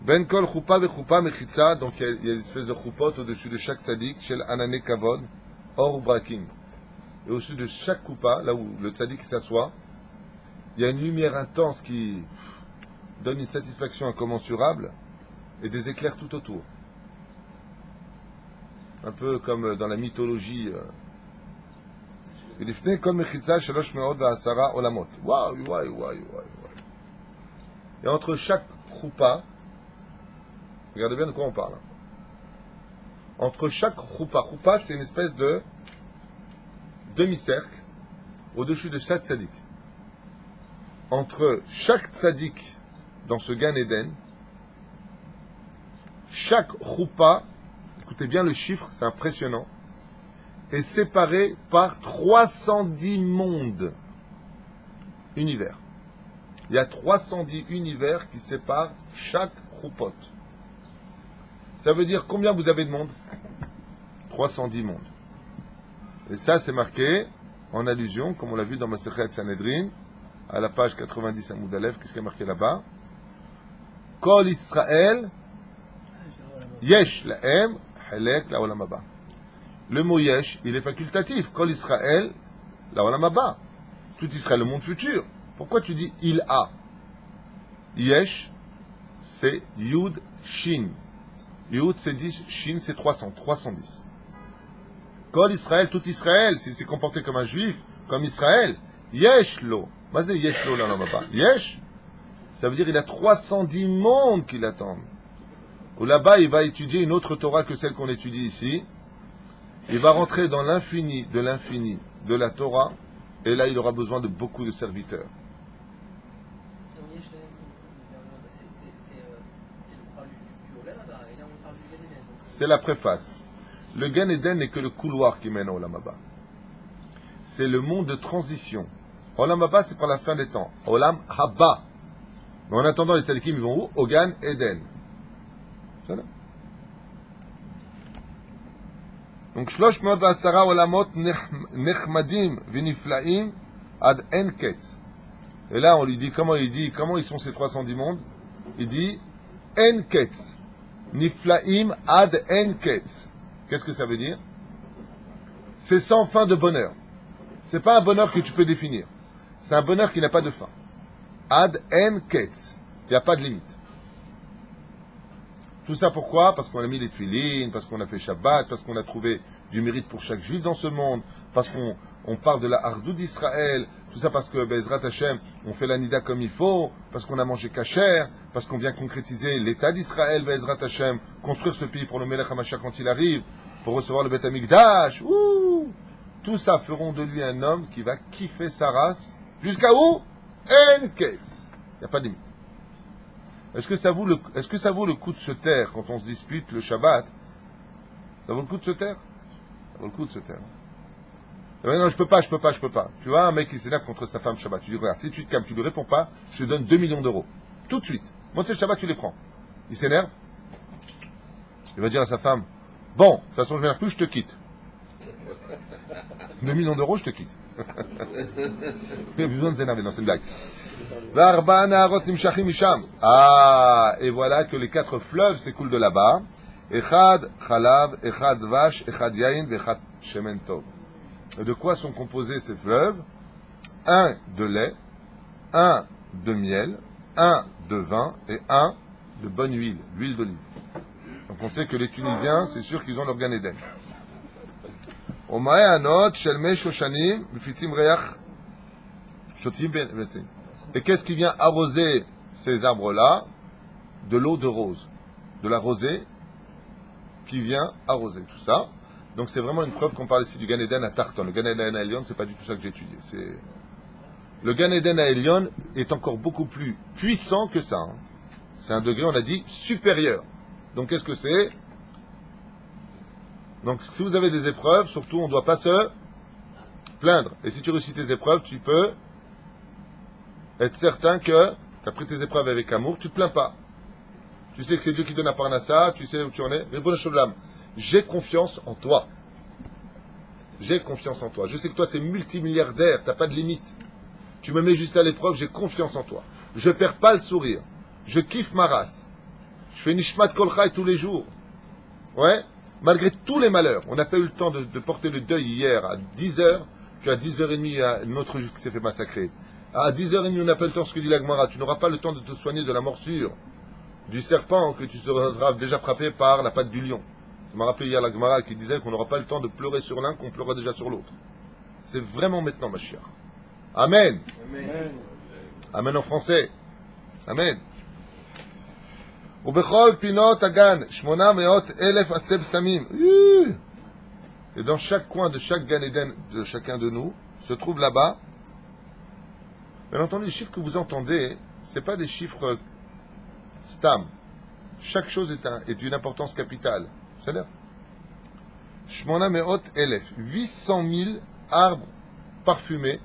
Ben kol choupa vechoupa mechitza, donc il y a une espèce de choupot au-dessus de chaque tzaddik, shel anane kavod, or brakim. Et au-dessus de chaque choupa, là où le tzaddik s'assoit, il y a une lumière intense qui donne une satisfaction incommensurable et des éclairs tout autour. Un peu comme dans la mythologie. ולפני כל מחיצה 310 עולמות. וואי, וואי, וואי, וואי. Et entre chaque choupa, regardez bien de quoi on parle. Entre chaque choupa, c'est une espèce de demi-cercle au-dessus de chaque tzaddik. Entre chaque tzaddik dans ce Gan Eden, chaque choupa, écoutez bien le chiffre, c'est impressionnant, est séparé par 310 mondes, univers. Il y a 310 univers qui séparent chaque choupot. Ça veut dire combien vous avez de mondes? 310 mondes. Et ça, c'est marqué en allusion, comme on l'a vu dans Masechet Sanhedrin, à la page 90 à Moudalev. Qu'est-ce qui est marqué là-bas? Kol Israël, yesh lahem, halek la olam haba. Le mot yesh, il est facultatif. Kol Israël, la olam haba. Tout Israël, le monde futur. Pourquoi tu dis il a? Yesh, c'est Yud Shin. Yud, c'est 10, Shin, c'est 300, 310. Kol Israël, tout Israël, s'il s'est comporté comme un juif, comme Israël, Yesh lo. Vas-y, Yesh lo, la olam haba. Yesh, ça veut dire il a 310 mondes qui l'attendent. Ou là-bas, il va étudier une autre Torah que celle qu'on étudie ici. Il va rentrer dans l'infini de la Torah, et là, il aura besoin de beaucoup de serviteurs. C'est la préface. Le Gan Eden n'est que le couloir qui mène au Olam Haba. C'est le monde de transition. Olam Haba, c'est par la fin des temps. Olam Haba. Mais en attendant, les tzadikim, ils vont où? Au Gan Eden. Voilà. Donc, 310 olamot nechmadim v'niflaim ad en ketz. Et là, on lui dit, comment ils sont ces 310 mondes? Il dit, en ketz. Niflaim ad en ketz. Qu'est-ce que ça veut dire? C'est sans fin de bonheur. C'est pas un bonheur que tu peux définir. C'est un bonheur qui n'a pas de fin. Ad en ketz. Il n'y a pas de limite. Tout ça pourquoi? Parce qu'on a mis les tefilines, parce qu'on a fait Shabbat, parce qu'on a trouvé du mérite pour chaque juif dans ce monde, parce qu'on parle de la Hardou d'Israël, tout ça parce que Bezrat Hashem, on fait la Nida comme il faut, parce qu'on a mangé kasher, parce qu'on vient concrétiser l'état d'Israël, Bezrat Hashem, construire ce pays pour le Melech HaMashiach quand il arrive, pour recevoir le Beth Amikdash. Tout ça feront de lui un homme qui va kiffer sa race. Jusqu'à où? En ketz. Il n'y a pas de limite. Est-ce que ça vaut le coup de se taire quand on se dispute le Shabbat? Ça vaut le coup de se taire? Ça vaut le coup de se taire. Non, je peux pas. Tu vois, un mec qui s'énerve contre sa femme Shabbat. Tu lui dis, regarde, si tu te calmes, tu lui réponds pas, je te donne 2 millions d'euros. Tout de suite. Moi, c'est le Shabbat, tu les prends. Il s'énerve. Il va dire à sa femme, bon, de toute façon, je m'énerve plus, je te quitte. 2 millions d'euros, je te quitte. Il n'y a plus besoin de s'énerver, non, c'est une blague. Et voilà que les 4 fleuves s'écoulent de là-bas. Echad chalav, echad vash, echad yain, echad shemen tov. Et de quoi sont composés ces fleuves? Un de lait, un de miel, un de vin et un de bonne huile, l'huile d'olive. Donc on sait que les Tunisiens, c'est sûr qu'ils ont leur Gan Eden. Et qu'est-ce qui vient arroser ces arbres-là? De l'eau de rose. De la rosée qui vient arroser tout ça. Donc c'est vraiment une preuve qu'on parle ici du Gan Eden à Tarton. Le Gan Eden à Elion, c'est pas du tout ça que j'ai étudié. Le Gan Eden à Elion est encore beaucoup plus puissant que ça. C'est un degré, on a dit, supérieur. Donc qu'est-ce que c'est? Donc si vous avez des épreuves, surtout on ne doit pas se plaindre. Et si tu réussis tes épreuves, tu peux être certain que tu as pris tes épreuves avec amour, tu ne te plains pas. Tu sais que c'est Dieu qui donne la parnassa, tu sais où tu en es. Mais bon, j'ai confiance en toi. J'ai confiance en toi. Je sais que toi, tu es multimilliardaire, tu n'as pas de limite. Tu me mets juste à l'épreuve, j'ai confiance en toi. Je perds pas le sourire. Je kiffe ma race. Je fais Nishmat Kol Chai tous les jours. Ouais. Malgré tous les malheurs. On n'a pas eu le temps de porter le deuil hier à 10h, puis à 10h30, il y a notre juif qui s'est fait massacrer. À 10h30, on n'a pas le temps, ce que dit la Gemara. Tu n'auras pas le temps de te soigner de la morsure du serpent que tu seras déjà frappé par la patte du lion. Je m'a rappelé hier la Gemara qui disait qu'on n'aura pas le temps de pleurer sur l'un qu'on pleurera déjà sur l'autre. C'est vraiment maintenant, ma chère. Amen. Amen. Amen en français. Amen. ובכל פינות הגן, 800,000 עצב סמים. Et dans chaque coin de chaque Gan Eden de chacun de nous, se trouve là-bas, bien entendu, les chiffres que vous entendez, ce pas des chiffres stam. Chaque chose est d'une importance capitale. C'est-à-dire 800 000 arbres parfumés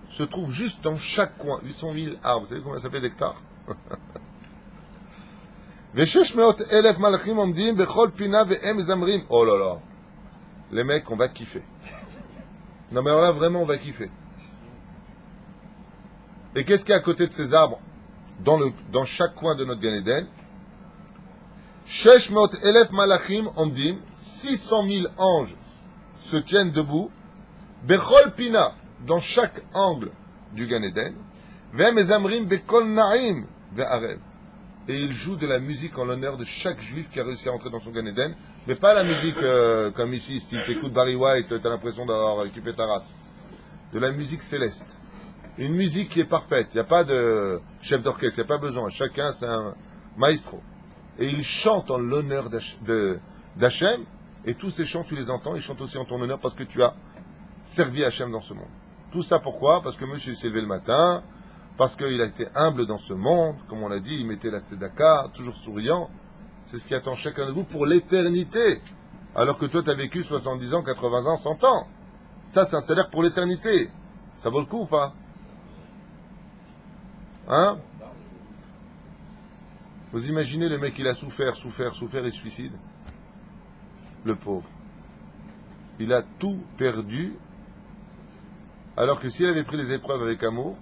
se trouvent juste dans chaque coin. 800 000 arbres, vous savez combien ça fait d'hectares? Oh là là, les mecs, on va kiffer. Non mais alors là, vraiment, on va kiffer. Et qu'est-ce qu'il y a à côté de ces arbres dans chaque coin de notre Gan Eden? 600,000 malachim omdim, 600 000 anges se tiennent debout, bechol pina, dans chaque angle du Gan Eden, ve'mezamrim bekol na'im ve'arev. Et il joue de la musique en l'honneur de chaque juif qui a réussi à entrer dans son Gan Eden, mais pas la musique comme ici, si tu écoutes Barry White, tu as l'impression d'avoir occupé ta race. De la musique céleste. Une musique qui est parfaite, il n'y a pas de chef d'orchestre, il n'y a pas besoin, chacun c'est un maestro. Et il chante en l'honneur d'Hachem, et tous ces chants tu les entends, ils chantent aussi en ton honneur parce que tu as servi Hachem dans ce monde. Tout ça pourquoi? Parce que monsieur s'est levé le matin, parce qu'il a été humble dans ce monde, comme on l'a dit, il mettait la tzedaka, toujours souriant. C'est ce qui attend chacun de vous pour l'éternité. Alors que toi, tu as vécu 70 ans, 80 ans, 100 ans. Ça, c'est un salaire pour l'éternité. Ça vaut le coup ou pas? Hein? Vous imaginez le mec, il a souffert, et suicide? Le pauvre. Il a tout perdu. Alors que s'il avait pris les épreuves avec amour,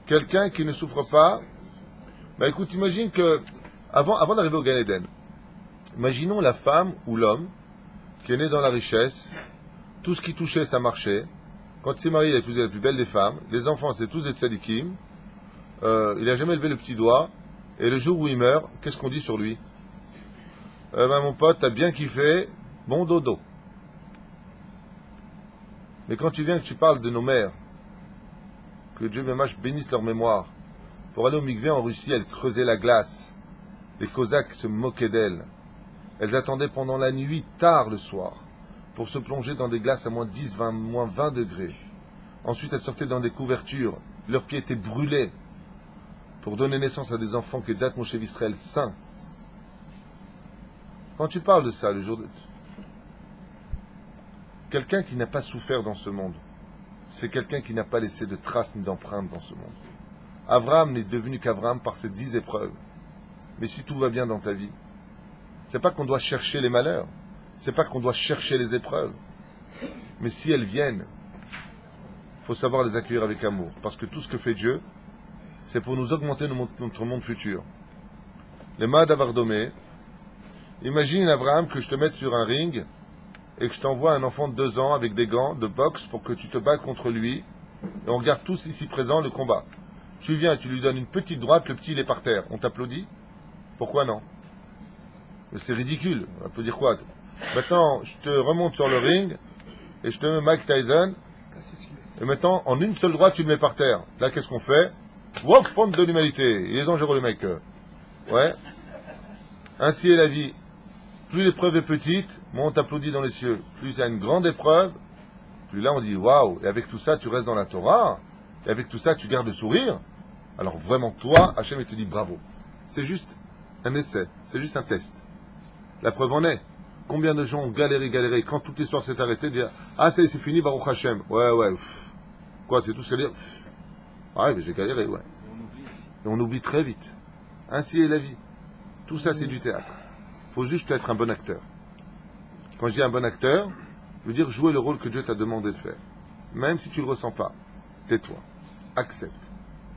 quelqu'un qui ne souffre pas, bah écoute, imagine que, avant d'arriver au Gan Eden, imaginons la femme ou l'homme qui est né dans la richesse, tout ce qui touchait, ça marchait. Quand il s'est marié, il a épousé la plus belle des femmes, les enfants, c'est tous des tzadikim, il n'a jamais levé le petit doigt, et le jour où il meurt, qu'est-ce qu'on dit sur lui? Mon pote, t'as bien kiffé, bon dodo. Mais quand tu viens que tu parles de nos mères, que Dieu bénisse leur mémoire. Pour aller au Mikvé en Russie, elles creusaient la glace. Les Cosaques se moquaient d'elles. Elles attendaient pendant la nuit, tard le soir, pour se plonger dans des glaces à moins 10, 20, moins 20 degrés. Ensuite, elles sortaient dans des couvertures. Leurs pieds étaient brûlés pour donner naissance à des enfants que date Moshe Israël saint. Quand tu parles de ça, le jour de... Quelqu'un qui n'a pas souffert dans ce monde, c'est quelqu'un qui n'a pas laissé de traces ni d'empreintes dans ce monde. Abraham n'est devenu qu'Abraham par ses 10 épreuves. Mais si tout va bien dans ta vie, c'est pas qu'on doit chercher les malheurs, c'est pas qu'on doit chercher les épreuves. Mais si elles viennent, il faut savoir les accueillir avec amour. Parce que tout ce que fait Dieu, c'est pour nous augmenter notre monde futur. Les Mahad Avardomé, imagine Abraham que je te mette sur un ring et que je t'envoie un enfant de 2 ans avec des gants de boxe pour que tu te bats contre lui, et on regarde tous ici présents le combat. Tu viens, tu lui donnes une petite droite, le petit il est par terre. On t'applaudit? Pourquoi non? C'est ridicule. On peut dire quoi? Maintenant, je te remonte sur le ring, et je te mets Mike Tyson, et maintenant, en une seule droite, tu le mets par terre. Là, qu'est-ce qu'on fait? Wow, fonte de l'humanité. Il est dangereux le mec. Ouais. Ainsi est la vie. Plus l'épreuve est petite, moins on t'applaudit dans les cieux. Plus il y a une grande épreuve, plus là on dit waouh, et avec tout ça tu restes dans la Torah, et avec tout ça tu gardes le sourire. Alors vraiment toi, Hachem il te dit bravo. C'est juste un essai, c'est juste un test. La preuve en est. Combien de gens ont galéré, quand toute l'histoire s'est arrêtée, dire ah c'est fini, Baruch Hachem. Ouais, pff. Quoi, c'est tout ce qu'elle dit. Ouais, mais j'ai galéré, ouais. Et on oublie très vite. Ainsi est la vie. Tout ça, c'est du théâtre. Il faut juste être un bon acteur. Quand je dis un bon acteur, je veux dire jouer le rôle que Dieu t'a demandé de faire. Même si tu ne le ressens pas, tais-toi. Accepte.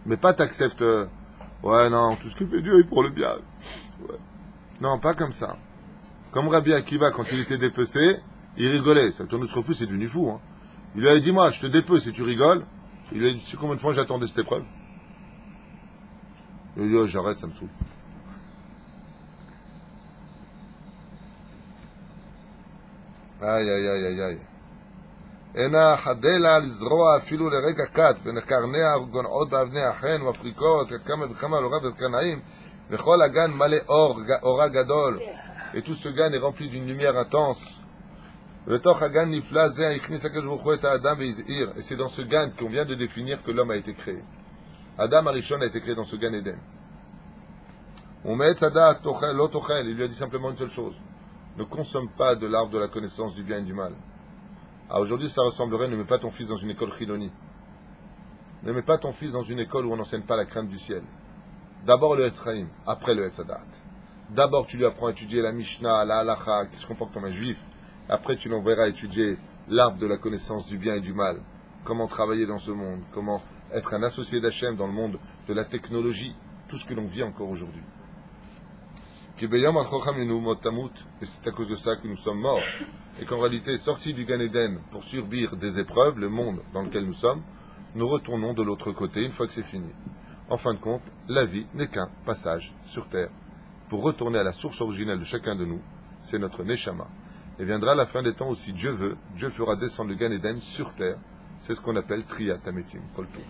Mais pas t'acceptes, ouais, non, tout ce que fait Dieu est pour le bien. Ouais. Non, pas comme ça. Comme Rabbi Akiva, quand il était dépecé, il rigolait. Ça tourne se refus, c'est devenu fou. Hein. Il lui a dit, moi, je te dépece et tu rigoles. Il lui a dit, tu sais combien de fois j'attendais cette épreuve? Il lui a dit, oh, j'arrête, ça me saoule. Aïe, aïe, aïe, aïe, aïe. אינה חדלה לזרוע אפילו לרגע קט, ונקרניה גונעות באבני החן, מפריקות, כמה וכמה לוריו ולקנאים, וכל הגן מלא אורה גדול. Et tout ce gan est rempli d'une lumière intense. לתוך הגן נפלא זה הכניס הקדוש ברוך הוא את האדם והזהיר. Et c'est dans ce gan qu'on vient de définir que l'homme a été créé. Adam Arishon a été créé dans ce gan Eden. ומעץ הדעת תאכל, לא תאכל. Il lui a dit simplement une seule chose. Ne consomme pas de l'arbre de la connaissance du bien et du mal. Ah, aujourd'hui, ça ressemblerait, ne mets pas ton fils dans une école chiloni. Ne mets pas ton fils dans une école où on n'enseigne pas la crainte du ciel. D'abord le Etzraïm, après le Etzadat. D'abord, tu lui apprends à étudier la Mishnah, la Halacha, qui se comporte comme un juif. Après, tu l'enverras étudier l'arbre de la connaissance du bien et du mal. Comment travailler dans ce monde. Comment être un associé d'Hachem dans le monde de la technologie. Tout ce que l'on vit encore aujourd'hui. Et c'est à cause de ça que nous sommes morts. Et qu'en réalité, sortis du Gan Eden pour subir des épreuves, le monde dans lequel nous sommes, nous retournons de l'autre côté une fois que c'est fini. En fin de compte, la vie n'est qu'un passage sur terre. Pour retourner à la source originelle de chacun de nous, c'est notre Neshama. Et viendra la fin des temps où, si Dieu veut, Dieu fera descendre le Gan Eden sur terre. C'est ce qu'on appelle Triyat Hametim, Kol Tov.